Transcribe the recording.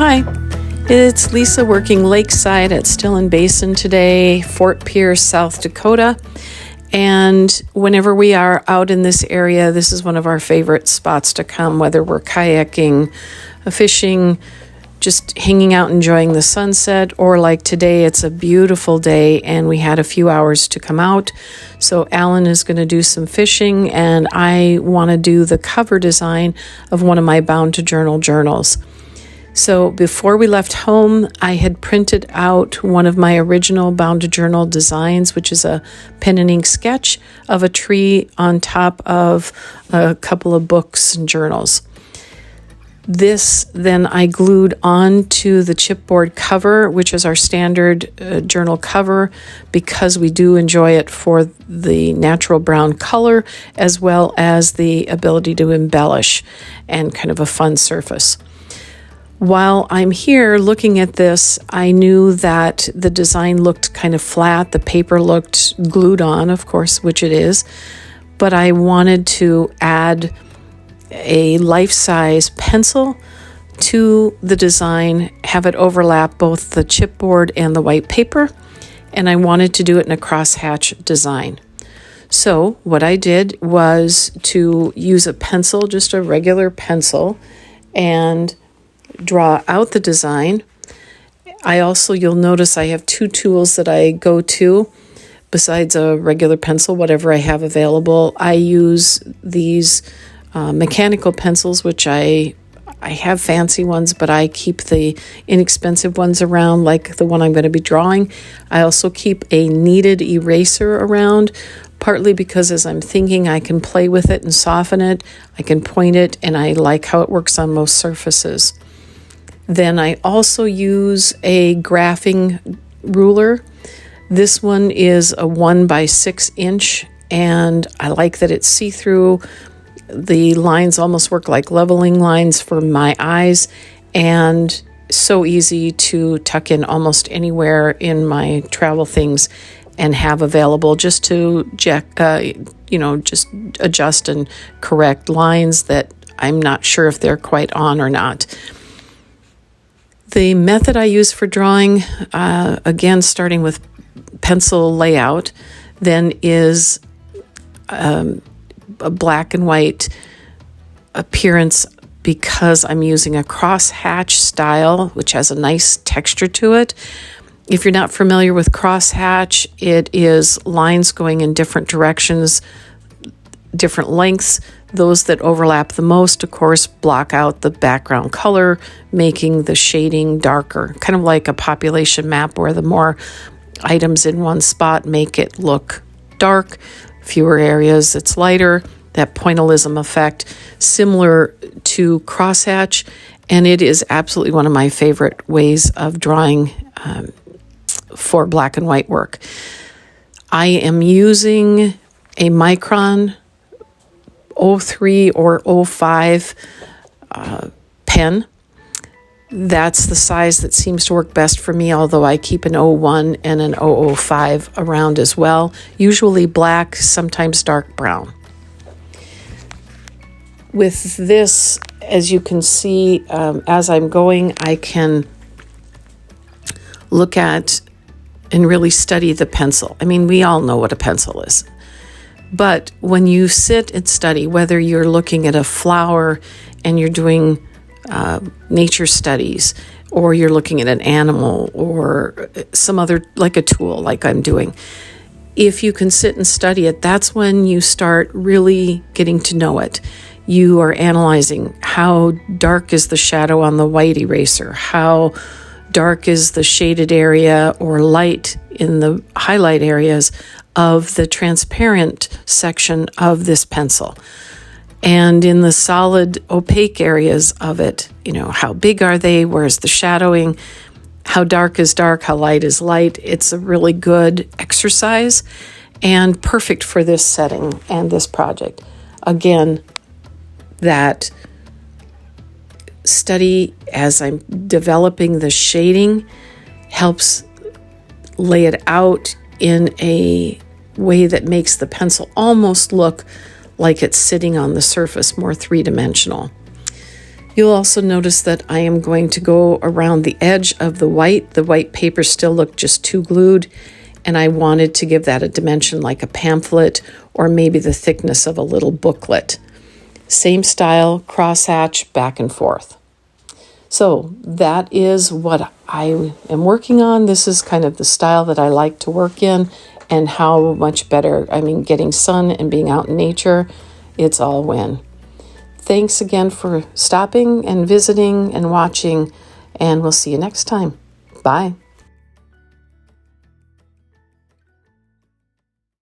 Hi, it's Lisa working lakeside at Still Basin today, Fort Pierre, South Dakota. And whenever we are out in this area, this is one of our favorite spots to come, whether we're kayaking, fishing, just hanging out, enjoying the sunset, or like today, it's a beautiful day and we had a few hours to come out. So Alan is going to do some fishing and I want to do the cover design of one of my Bound to Journal journals. So before we left home, I had printed out one of my original Bound to Journal designs, which is a pen and ink sketch of a tree on top of a couple of books and journals. This then I glued onto the chipboard cover, which is our standard journal cover, because we do enjoy it for the natural brown color as well as the ability to embellish and kind of a fun surface. While I'm here looking at this, I knew that the design looked kind of flat. The paper looked glued on, of course, which it is, but I wanted to add a life-size pencil to the design, have it overlap both the chipboard and the white paper, and I wanted to do it in a crosshatch design. So what I did was to use a pencil, just a regular pencil, and draw out the design. You'll notice I have two tools that I go to besides a regular pencil, whatever I have available. I use these mechanical pencils, which I have fancy ones, but I keep the inexpensive ones around, like the one I'm going to be drawing. I also keep a kneaded eraser around, partly because as I'm thinking, I can play with it and soften it. I can point it, and I like how it works on most surfaces. Then I also use a graphing ruler. This one is a 1 by 6 inch, and I like that it's see-through. The lines almost work like leveling lines for my eyes, and so easy to tuck in almost anywhere in my travel things and have available just to just adjust and correct lines that I'm not sure if they're quite on or not. The method I use for drawing, again, starting with pencil layout, then is a black and white appearance because I'm using a crosshatch style, which has a nice texture to it. If you're not familiar with crosshatch, it is lines going in different directions, different lengths. Those that overlap the most, of course, block out the background color, making the shading darker, kind of like a population map where the more items in one spot make it look dark, fewer areas it's lighter, that pointillism effect, similar to crosshatch, and it is absolutely one of my favorite ways of drawing for black and white work. I am using a Micron 03 or 05 pen. That's the size that seems to work best for me, although I keep an 01 and an 005 around as well. Usually black, sometimes dark brown. With this, as you can see, as I'm going, I can look at and really study the pencil. I mean, we all know what a pencil is. But when you sit and study, whether you're looking at a flower and you're doing nature studies, or you're looking at an animal or some other, like a tool like I'm doing, if you can sit and study it, that's when you start really getting to know it. You are analyzing how dark is the shadow on the white eraser, how dark is the shaded area or light in the highlight areas of the transparent section of this pencil. And in the solid opaque areas of it, how big are they? Where's the shadowing? How dark is dark? How light is light? It's a really good exercise and perfect for this setting and this project. Again, that study as I'm developing the shading helps lay it out in a way that makes the pencil almost look like it's sitting on the surface, more three-dimensional. You'll also notice that I am going to go around the edge of the white. The white paper still looked just too glued, and I wanted to give that a dimension like a pamphlet or maybe the thickness of a little booklet. Same style, crosshatch, back and forth. So that is what I am working on. This is kind of the style that I like to work in, and how much better, getting sun and being out in nature, it's all win. Thanks again for stopping and visiting and watching, and we'll see you next time. Bye.